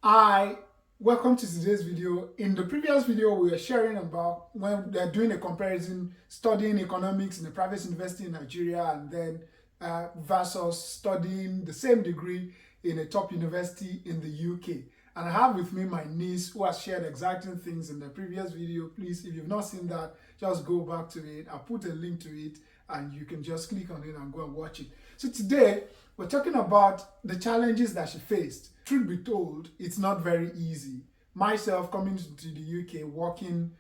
Hi, welcome to today's video. In the previous video, we were sharing about when they're doing a comparison, studying economics in a private university in Nigeria and then versus studying the same degree in a top university in the UK. And I have with me my niece who has shared exacting things in the previous video. Please, if you've not seen that, just go back to it. I'll put a link to it and you can just click on it and go and watch it. So today, we're talking about the challenges that she faced. Truth be told, it's not very easy. Myself coming to the UK, working,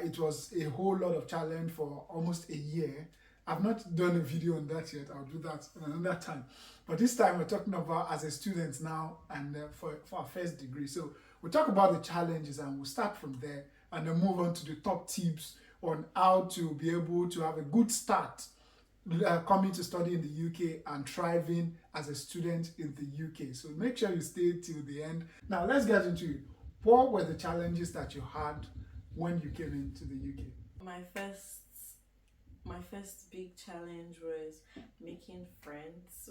it was a whole lot of challenge for almost a year. I've not done a video on that yet. I'll do that another time. But this time we're talking about as a student now and for our first degree. So we'll talk about the challenges and we'll start from there and then move on to the top tips on how to be able to have a good start coming to study in the UK and thriving as a student in the UK. So make sure you stay till the end. Now let's get into it. What were the challenges that you had when you came into the UK? My first big challenge was making friends.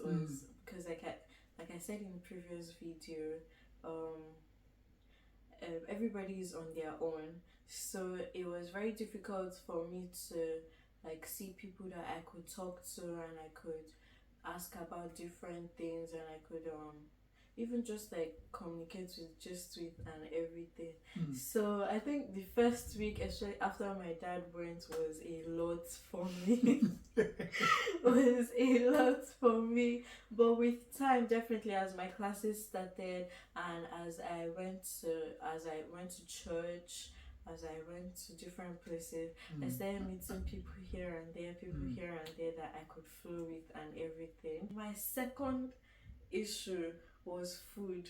Because like I said in the previous video, everybody is on their own, so it was very difficult for me to like see people that I could talk to and I could ask about different things and I could even just like communicate with and everything. So I think the first week, especially after my dad went, was a lot for me. Was a lot for me. But with time, definitely as my classes started and as I went to church, as I went to different places, I started meeting people here and there, that I could flow with and everything. My second issue was food.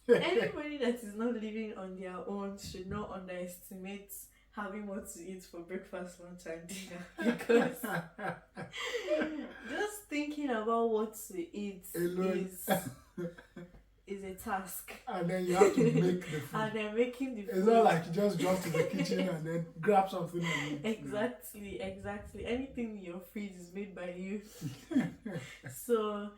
Anybody that is not living on their own should not underestimate having what to eat for breakfast, lunch, and dinner, because just thinking about what to eat is a task. And then you have to make the food. And then making the food. It's not like you just jump to the kitchen and then grab something and eat. Exactly. Anything in your fridge is made by you. So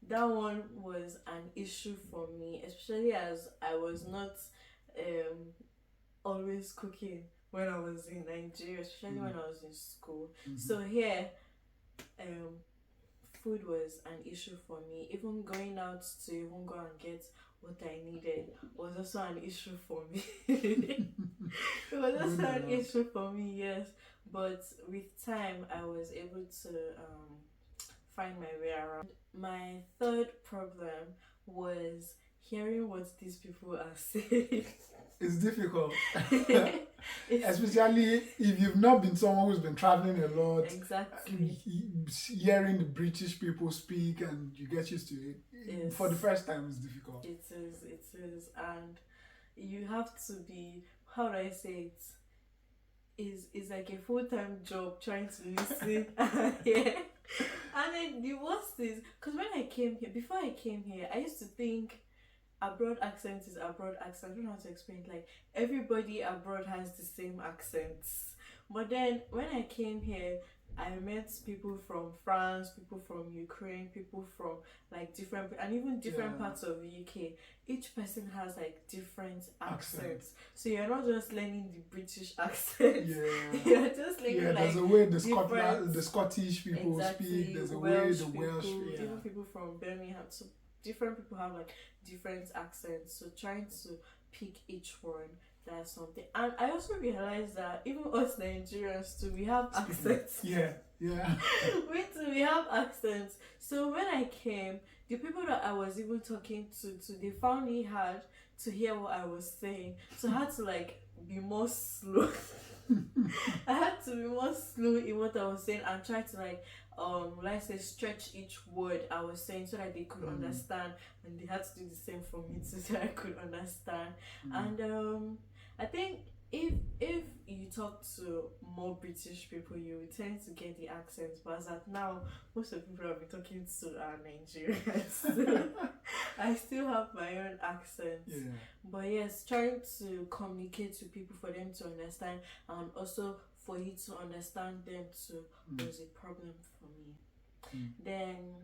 that one was an issue for me, especially as I was not always cooking when I was in Nigeria, especially when I was in school. So here, food was an issue for me. Even going out to even go and get what I needed was also an issue for me. It was also an issue for me, yes. But with time, I was able to find my way around. My third problem was hearing what these people are saying. It's difficult. Especially if you've not been someone who's been traveling a lot. Exactly. Hearing the British people speak and you get used to it. Yes. For the first time, it's difficult. It is. And you have to be, how do I say it? Is like a full-time job trying to listen. Yeah. And then the worst is, because before I came here, I used to think abroad accent is abroad accent. I don't know how to explain it. Like, everybody abroad has the same accents. But then when I came here, I met people from France, people from Ukraine, people from like different parts of the UK. Each person has like different accents. So you're not just learning the British accent. Yeah. You're just learning there's a way the Scottish people speak. There's a way the Welsh people, even people from Birmingham. So different people have like different accents. So trying to pick each one, that's something. And I also realized that even us Nigerians too, we have accents. Yeah. we have accents. So when I came, the people that I was even talking to, they found it hard to hear what I was saying. So I had to like be more slow. I had to be more slow in what I was saying and try to like stretch each word I was saying so that they could understand, and they had to do the same for me too, so I could understand. And I think if you talk to more British people, you will tend to get the accents, but as at now, most of the people I've been talking to are Nigerians. So I still have my own accent. Yeah. But yes, trying to communicate to people for them to understand, and also for you to understand them too, was a problem for me. Then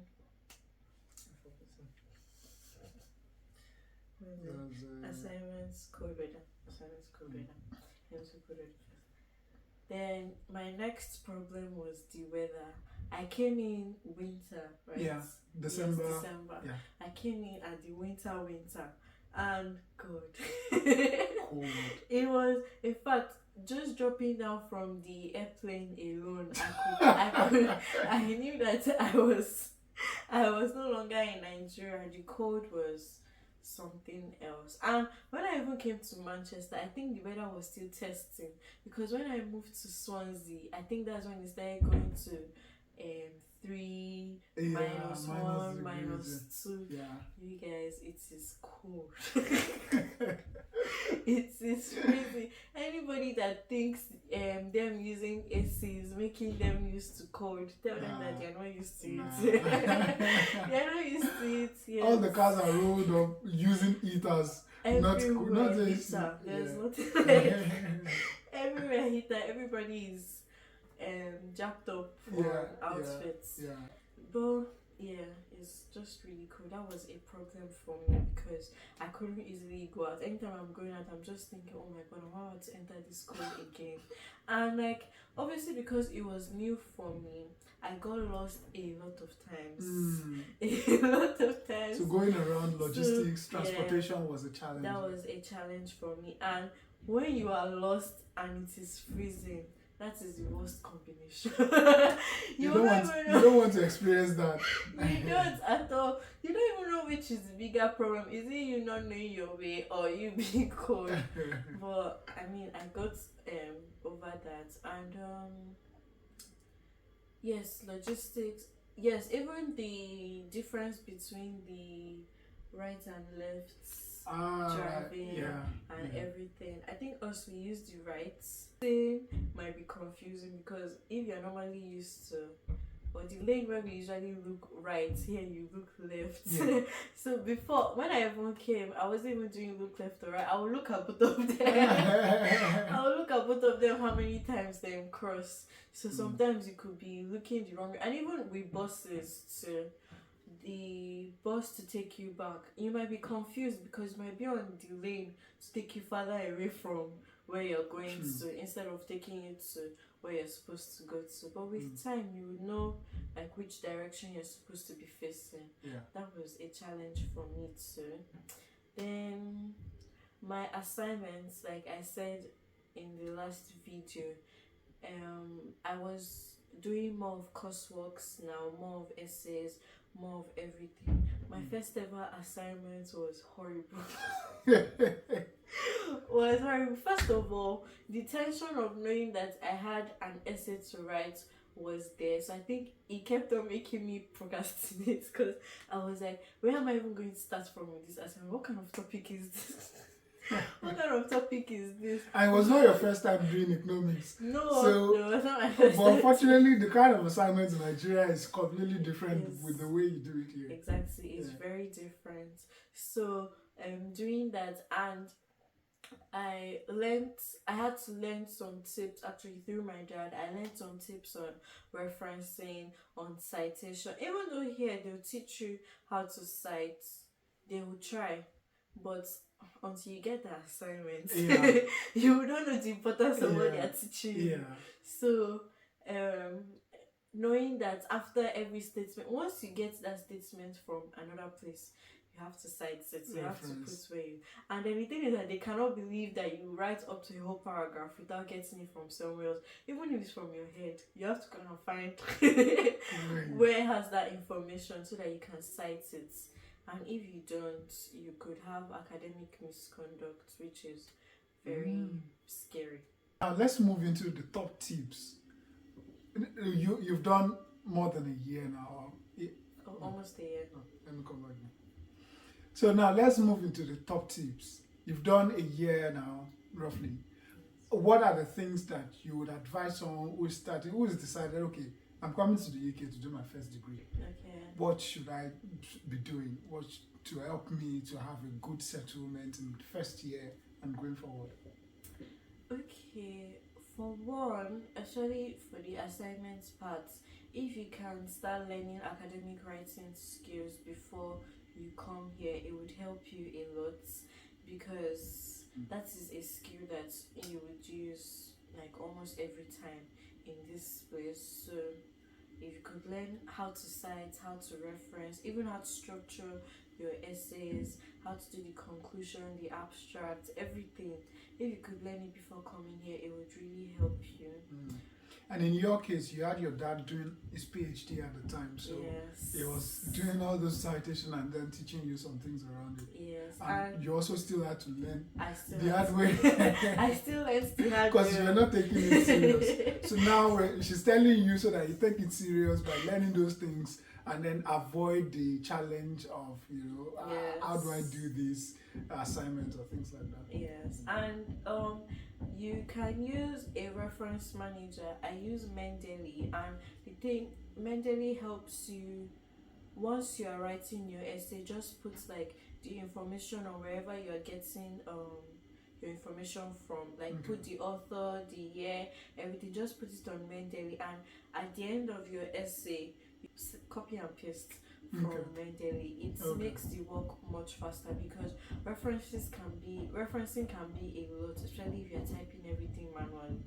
Assignments, code reader. Assignments, code reader. Into code reader first. Then my next problem was the weather. I came in winter, right? Yeah, December. Yes, December. Yeah. I came in at the winter, and God, Cold. it was, in fact, just dropping down from the airplane alone. I knew that I was no longer in Nigeria. The cold was something else. And when I even came to Manchester, I think the weather was still testing, because when I moved to Swansea, I think that's when it started going to 3 minus 1 minus 2. Yeah. You guys, it is cold. It is crazy. Anybody that thinks them using AC is making them used to cold, tell them that they're not used to it. They're not used to it. Yes. All the cars are rolled up using heaters. Not heater. There's nothing like everywhere heater. Everybody is jacked up for outfits. Yeah. But yeah, it's just really cool. That was a problem for me because I couldn't easily go out. Anytime I'm going out, I'm just thinking, oh my god, I'm about to enter this school again. And like, obviously because it was new for me, I got lost a lot of times. A lot of times. So going around logistics, transportation was a challenge. That was a challenge for me. And when you are lost and it is freezing, that is the worst combination. you don't want to experience that. You don't at all. You don't even know which is the bigger problem. Is it you not knowing your way or you being cold? But I mean, I got over that. And yes, logistics. Yes, even the difference between the right and left driving and everything. I think us we use the rights. Thing might be confusing because if you're normally used to, or the lane where we usually look right, here you look left. Yeah. So before, when I even came, I wasn't even doing look left or right. I would look at both of them. I would look at both of them how many times they cross. So sometimes you could be looking the wrong way. And even with buses too. The bus to take you back, you might be confused because you might be on the lane to take you further away from where you're going to, instead of taking you to where you're supposed to go to. But with time, you would know like which direction you're supposed to be facing. That was a challenge for me too. Then my assignments, like I said in the last video, I was doing more of courseworks now, more of essays, more of everything. My first ever assignment was horrible. First of all, the tension of knowing that I had an essay to write was there. So I think it kept on making me procrastinate because I was like, where am I even going to start from with this assignment? What kind of topic is this? What kind of topic is this? And it was not your first time doing economics. No, it's not my first time. But unfortunately, the kind of assignments in Nigeria is completely different with the way you do it here. Exactly, it's very different. So, doing that, and I had to learn some tips actually through my dad. I learned some tips on referencing, on citation. Even though here they'll teach you how to cite, they will try, but until you get the assignment, you don't know the importance of what they are teaching you. So, knowing that after every statement, once you get that statement from another place, you have to cite it. You have to put where you. And then the thing is that they cannot believe that you write up to a whole paragraph without getting it from somewhere else. Even if it's from your head, you have to kind of find where it has that information so that you can cite it. And if you don't, you could have academic misconduct, which is very scary. Now let's move into the top tips. You've done more than a year now. Almost a year. Let me come back now. So now let's move into the top tips. You've done a year now, roughly. What are the things that you would advise someone who has decided, okay, I'm coming to the UK to do my first degree. Okay. What should I be doing? What to help me to have a good settlement in the first year and going forward? Okay, for one, especially for the assignments part, if you can start learning academic writing skills before you come here, it would help you a lot, because that is a skill that you would use like almost every time in this place. So if you could learn how to cite, how to reference, even how to structure your essays, how to do the conclusion, the abstract, everything, if you could learn it before coming here, it would really help you. And in your case, you had your dad doing his PhD at the time, so Yes. he was doing all those citation and then teaching you some things around it. Yes. And you also still had to learn I still the hard way. I still learned the hard Because way. you're not taking it serious. So now she's telling you so that you take it serious by learning those things and then avoid the challenge of, Yes. how do I do this assignment or things like that. Yes, and you can use a reference manager. I use Mendeley, and the thing, Mendeley helps you once you are writing your essay. Just put like the information on wherever you are getting your information from, like put the author, the year, everything. Just put it on Mendeley, and at the end of your essay, you copy and paste from Mendeley. It makes the work much faster, because referencing can be a lot, especially if you're typing everything manually.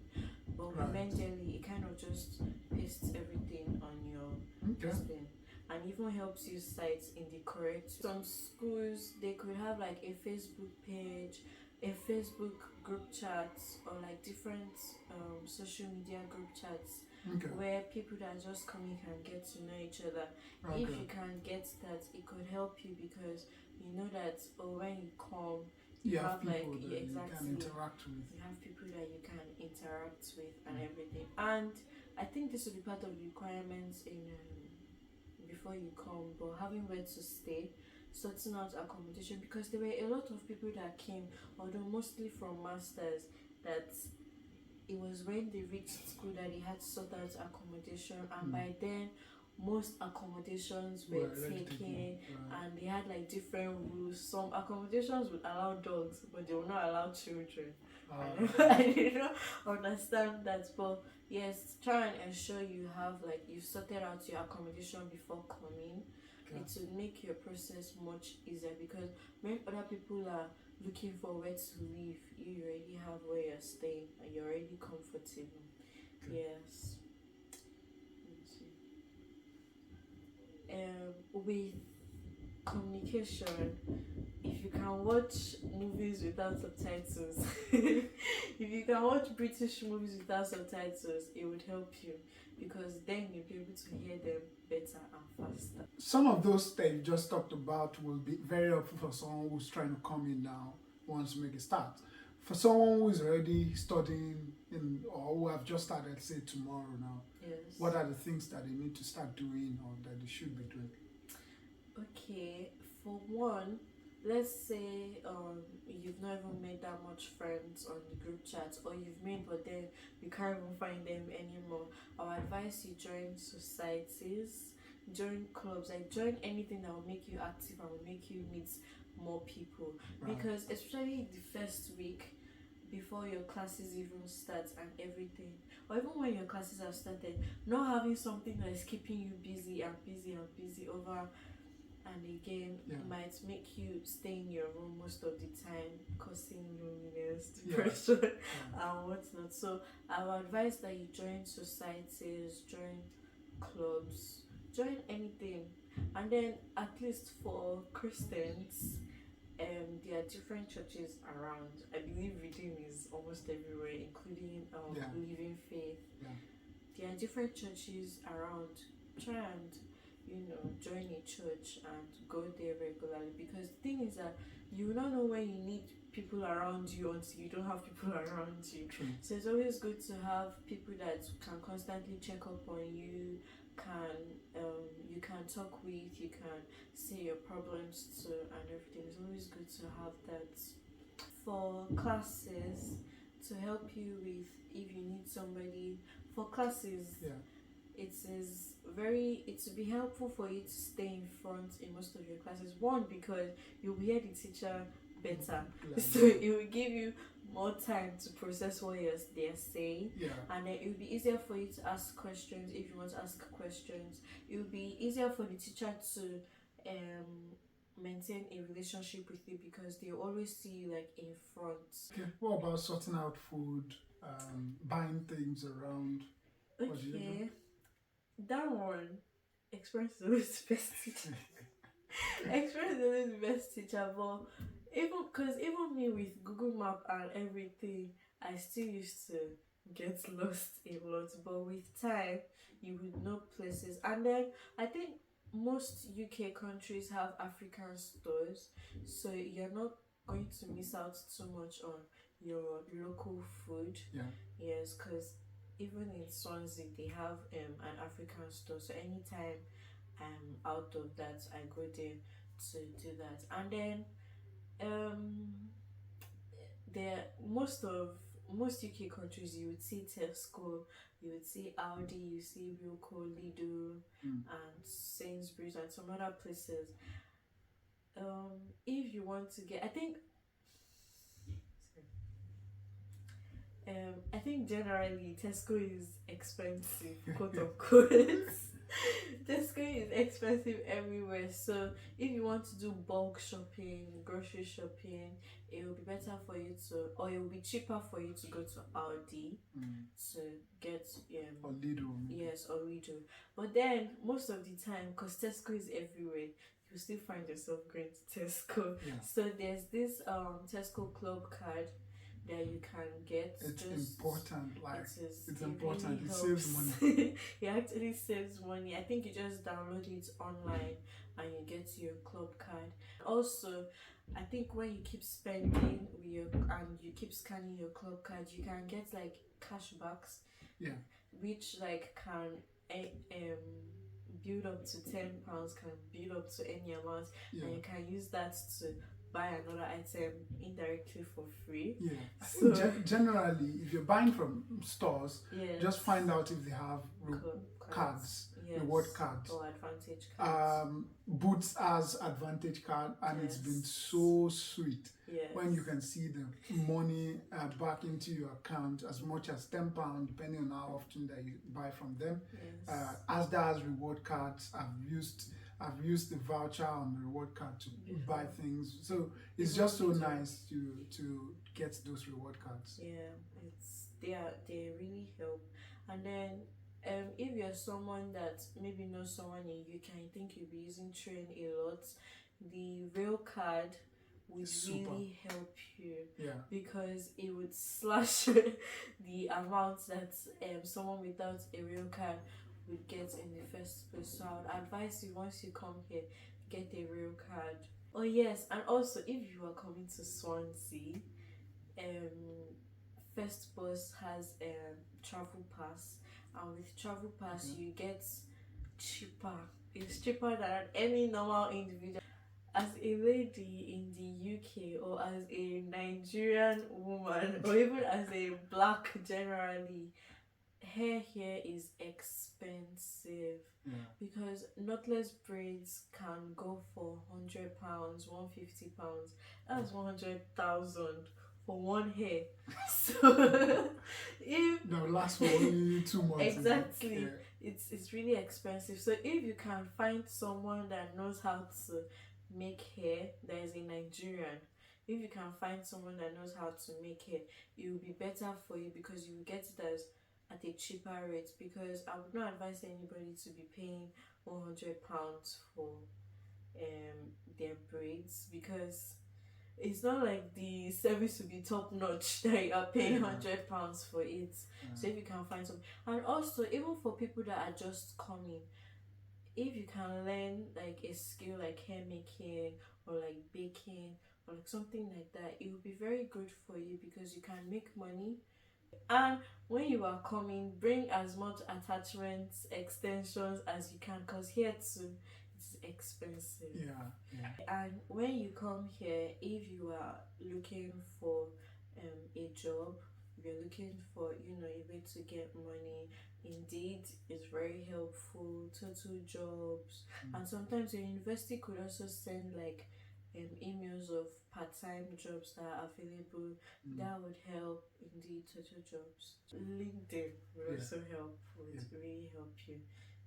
But with Mendeley, it kind of just pastes everything on your thing, and even helps you cite in the correct. Some schools, they could have like a Facebook page, a Facebook group chat, or like different social media group chats where people that are just coming can get to know each other. If you can get that, it could help you, because you know that when you come, you have people like that you can interact with. You have people that you can interact with and everything. And I think this will be part of the requirements in before you come, but having where to stay, sorting out accommodation, because there were a lot of people that came, although mostly from masters, that it was when they reached school that they had to sort out accommodation, and by then most accommodations were taken, and they had like different rules. Some accommodations would allow dogs, but they will not allow children. I did not understand that, but yes, try and ensure you have like you sorted out your accommodation before coming. It will make your process much easier, because when other people are looking for where to live, you already have where you're staying and you're already comfortable. Yes. With communication, if you can watch movies without subtitles, if you can watch British movies without subtitles, it would help you, because then you'll be able to hear them better and faster. Some of those that you just talked about will be very helpful for someone who's trying to come in now, wants to make a start. For someone who is already studying or who have just started, say tomorrow now, what are the things that they need to start doing or that they should be doing? Okay, for one, let's say you've not even made that much friends on the group chat, or you've made but then you can't even find them anymore. I would advise you join societies, join clubs, like join anything that will make you active and will make you meet more people. Because especially the first week before your classes even start and everything, or even when your classes have started, not having something that is keeping you busy and busy and busy over and again might make you stay in your room most of the time, causing loneliness, depression, and whatnot. So I would advise that you join societies, join clubs, join anything. And then at least for Christians, there are different churches around. I believe Redeem is almost everywhere, including Living Faith. There are different churches around. Try and join a church and go there regularly, because the thing is that you will not know when you need people around you until you don't have people around you. So it's always good to have people that can constantly check up on you, you can talk with, you can say your problems to, and everything. It's always good to have that. For classes, to help you with, if you need somebody for classes, it will be helpful for you to stay in front in most of your classes. One, because you'll hear the teacher better, so it will give you more time to process what they're saying, and then it will be easier for you to ask questions if you want to ask questions. It will be easier for the teacher to maintain a relationship with you because they always see you like in front. Okay, what about sorting out food, buying things around? What do you do? Okay, that one, experience is always the best teacher. Experience is always the best teacher, but even me with Google Map and everything, I still used to get lost a lot. But with time, you would know places, and then I think most UK countries have African stores, so you're not going to miss out too much on your local food. Yeah. Yes, because even in Swansea they have an African store, so anytime I'm out of that I go there to do that. And then um there most UK countries you would see Tesco, you would see Aldi, you see Wilco, Lidl, and Sainsbury's and some other places. If you want to get, I think generally Tesco is expensive, quote unquote. Tesco is expensive everywhere. So if you want to do bulk shopping, grocery shopping, it will be better for you to, or it will be cheaper for you to go to Aldi to get Or Lidl. yes, or Lidl. But then most of the time, because Tesco is everywhere, you still find yourself going to Tesco. Yeah. So there's this Tesco club card that you can get. It's important, like it's it important. really It saves helps. money. It actually saves money. I think you just download it online and you get your club card. Also, I think when you keep spending with your and you keep scanning your club card, you can get like cashbacks. Yeah. Which like can build up to £10, can build up to any amount, Yeah. and you can use that to buy another item indirectly for free. Yeah. I So think generally, if you're buying from stores, yes, just find out if they have cards, yes, reward cards. or advantage cards. Boots has advantage card, and it's been so sweet Yes. when you can see the money back into your account as much as £10, depending on how often that you buy from them. Yes. Asda has reward cards. I've used the voucher on the reward card to buy things. So it's just so nice to get those reward cards. Yeah, they really help. And then if you're someone that maybe knows someone in UK and think you'll be using train a lot, the rail card would really help you. Yeah. Because it would slash the amount that someone without a rail card would get in the first place. So I would advise you, once you come here, get a rail card. Oh yes, and also if you are coming to Swansea, First Bus has a travel pass, and with travel pass you get cheaper. It's cheaper than any normal individual. As a lady in the UK, or as a Nigerian woman, or even as a black generally, hair here is expensive. Yeah. Because knotless braids can go for £100, £150. That's 100,000 for one hair. So if that lasts for only 2 months. Exactly. Yeah. It's really expensive. So if you can find someone that knows how to make hair, that is a Nigerian, if you can find someone that knows how to make hair, it will be better for you because you will get it at a cheaper rate. Because I would not advise anybody to be paying £100 for their braids, because it's not like the service will be top notch that you are paying £100 for it. So if you can find some, and also even for people that are just coming, if you can learn like a skill like hair making or like baking or like something like that, it will be very good for you because you can make money. And when you are coming, bring as much attachments, extensions as you can, because here too it's expensive. Yeah. And when you come here, if you are looking for a job, if you're looking for a way to get money, Indeed is very helpful. Total Jobs, and sometimes your university could also send like emails of part-time jobs that are available. That would help. Indeed, Total Jobs, LinkedIn would also help. Would really help you.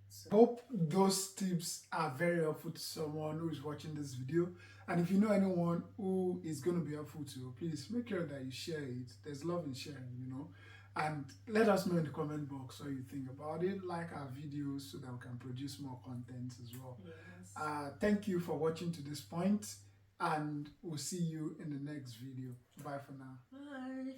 So Hope those tips are very helpful to someone who is watching this video. And if you know anyone who is going to be helpful to, please make sure that you share it. There's love in sharing, you know. And let us know in the comment box what you think about it. Like our videos so that we can produce more content as well. yes. Thank you for watching to this point, and we'll see you in the next video. Bye for now. Bye.